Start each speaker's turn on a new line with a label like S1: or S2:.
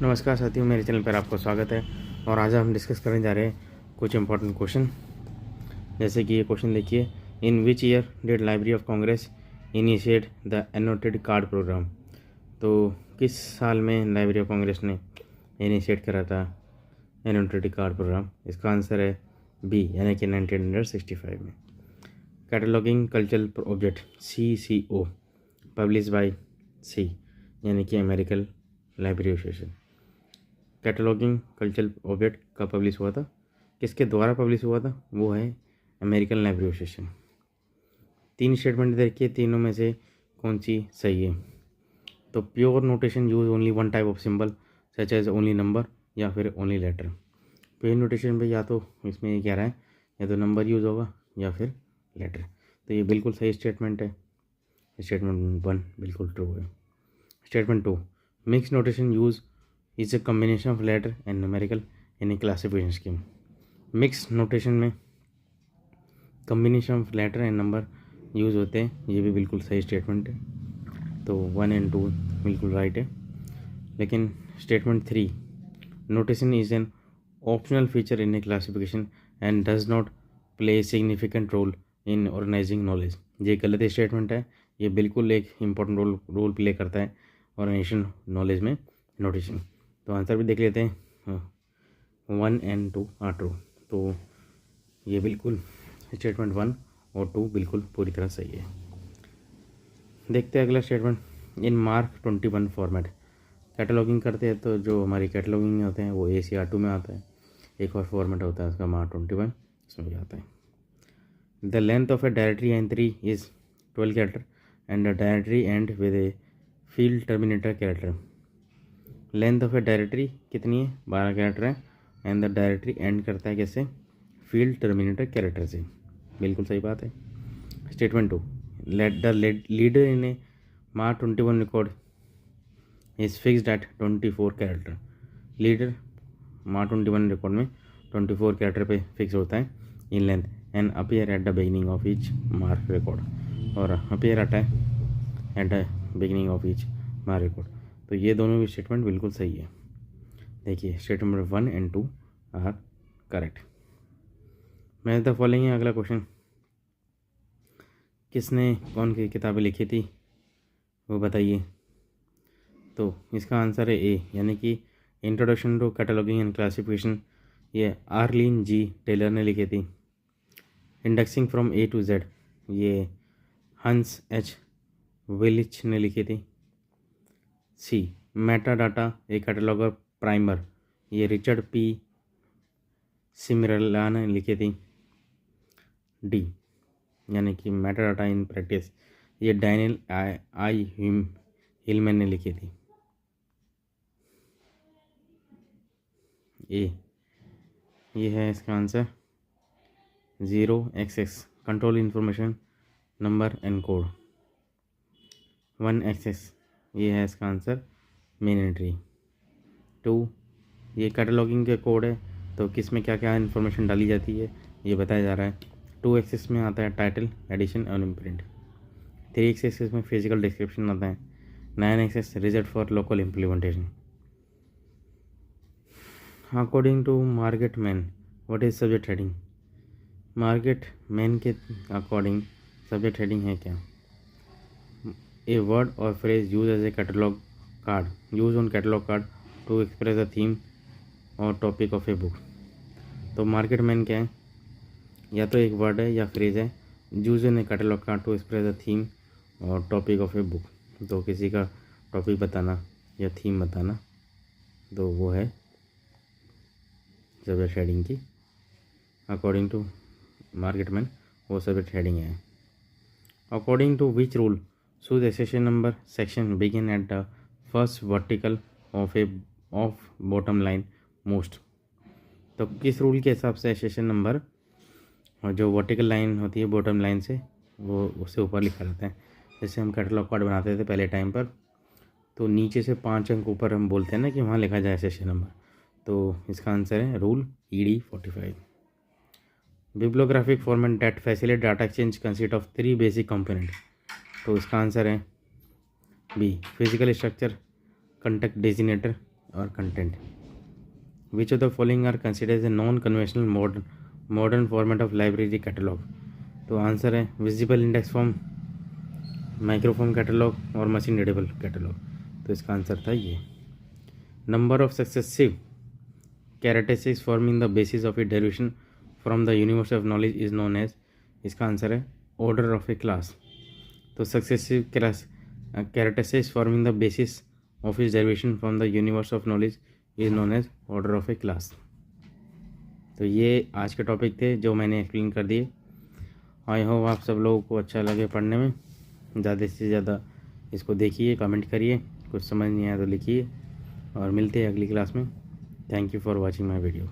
S1: नमस्कार साथियों, मेरे चैनल पर आपका स्वागत है। और आज हम डिस्कस करने जा रहे हैं कुछ इंपॉर्टेंट क्वेश्चन। जैसे कि ये क्वेश्चन देखिए, in which year did Library of Congress initiate the annotated card programme. तो किस साल में लाइब्रेरी ऑफ कांग्रेस ने इनिशिएट करा था एनोटेड कार्ड प्रोग्राम? इसका आंसर है बी, यानी कि 1965 में। Cataloguing cultural object CCO publish by C, यानी कि American Library Association. Cataloguing cultural object का पब्लिश हुआ था, किसके द्वारा पब्लिश हुआ था? वो है अमेरिकन लाइब्रेरी एसोसिएशन। 3 स्टेटमेंट देखिए, तीनों में से कौन सी सही है? तो pure notation use only one type of symbol such as only number या फिर ओनली लेटर। प्योर नोटेशन पे या तो इसमें ये कह रहा है या तो नंबर यूज़ होगा या फिर लेटर। तो ये बिल्कुल सही स्टेटमेंट है। स्टेटमेंट 1 बिल्कुल ट्रू है। Statement 2, mix notation use is a combination of letter and numerical in a classification scheme. Mix notation में combination of letter and number use होते हैं, ये भी बिल्कुल सही स्टेटमेंट है। तो 1 एंड 2 बिल्कुल राइट है। लेकिन statement 3, notation is an optional feature in a classification and does not play significant role in organising knowledge, ये गलत स्टेटमेंट है। ये बिल्कुल एक इम्पॉर्टेंट रोल प्ले करता है ऑर्गेनाइजेशन नॉलेज में नोटेशन। तो आंसर भी देख लेते हैं, 1 एंड 2 आर ट्रू। तो ये बिल्कुल स्टेटमेंट 1 और 2 बिल्कुल पूरी तरह सही है। देखते हैं अगला स्टेटमेंट, इन मार्क 21 फॉर्मेट। कैटलॉगिंग करते हैं तो जो हमारी कैटलॉगिंग होते हैं वो ACR2 में आता है। एक और फॉर्मेट होता है उसका मार्क 21, इसमें भी आता है। The length of A directory entry is 12 character and the directory and with a field terminator character. Length of A directory कितनी है? 12 कैरेक्टर है। एंड द डायरेक्टरी एंड करता है कैसे? फील्ड टर्मिनेटर कैरेक्टर से। बिल्कुल सही बात है। Statement 2, let the leader in A mark 21 record is fixed at 24 character. Leader mark 21 record में 24 कैरेक्टर पे फिक्स होता है in length and appear at the beginning of each mark record, और अपीयर आता है at the beginning of each mark record. तो ये दोनों भी स्टेटमेंट बिल्कुल सही है। देखिए स्टेटमेंट 1 एंड 2 आर करेक्ट। मैं द फॉलोइंग है अगला क्वेश्चन, किसने कौन की किताबें लिखी थी वो बताइए। तो इसका आंसर है ए, यानी कि introduction to cataloguing and classification, ये आर्लिन जी टेलर ने लिखी थी। Indexing from A to Z, ये हंस एच विलिच ने लिखी थी। सी, मेटा डाटा ए कैटलॉगर प्राइमर, ये रिचर्ड P सिमरला ने लिखी थी। डी, यानी कि मेटा डाटा इन प्रैक्टिस, ये डैनियल आई हिलमैन ने लिखी थी। ए, ये है इसका answer 0xx control information number and code. 1xx, ये है इसका आंसर मेन एंट्री। 2, ये कैटलॉगिंग के कोड है, तो किस में क्या क्या इन्फॉर्मेशन डाली जाती है ये बताया जा रहा है। 2xx में आता है टाइटल, एडिशन और इम्प्रिंट। 3xx में फिजिकल डिस्क्रिप्शन आता है। 9xx result for local implementation. According to market man what is subject heading? Market man के अकॉर्डिंग सब्जेक्ट हेडिंग है क्या? ए वर्ड और phrase use as a catalogue card, use on catalogue card to express the theme और topic of a book. तो market man क्या है? या तो एक वर्ड है या फ्रेज है, use in a catalogue card to express the theme और टॉपिक ऑफ ए बुक। तो किसी का टॉपिक बताना या थीम बताना, तो वो है सब्जेक्ट हेडिंग की। अकॉर्डिंग टू मार्केट मैन वो सब्जेक्ट हेडिंग है। According to which rule should the session number section begin at the first vertical of bottom line most. तो किस रूल के हिसाब से सेशन नंबर और जो वर्टिकल लाइन होती है बॉटम लाइन से वो उससे ऊपर लिखा रहता है। जैसे हम कैटलॉग कार्ड बनाते थे पहले टाइम पर, तो नीचे से 5 अंक ऊपर हम बोलते हैं ना कि वहाँ लिखा जाए सेशन नंबर। तो इसका आंसर है rule ED 45। Bibliographic format date facilitate data exchange consist of 3 basic component. तो इसका आंसर है B, physical structure, contact designator और content. Which of the following are considered as a non conventional modern format of library catalogue. तो answer है visible index form, microform catalogue और machine readable catalogue. तो इसका answer था ये। Number of successive characteristics forming the basis of A derivation from the universe of knowledge is known as. इसका answer है order of a class. तो successive characteristics forming the basis of is derivation from the universe of knowledge is known as order of a class. तो ये आज के topic थे जो मैंने एक्सप्लेन कर दिए। आई होप आप सब लोगों को अच्छा लगे पढ़ने में। ज़्यादा से ज़्यादा इसको देखिए, कमेंट करिए, कुछ समझ नहीं आया तो लिखिए, और मिलते हैं अगली क्लास में। Thank you for watching my video.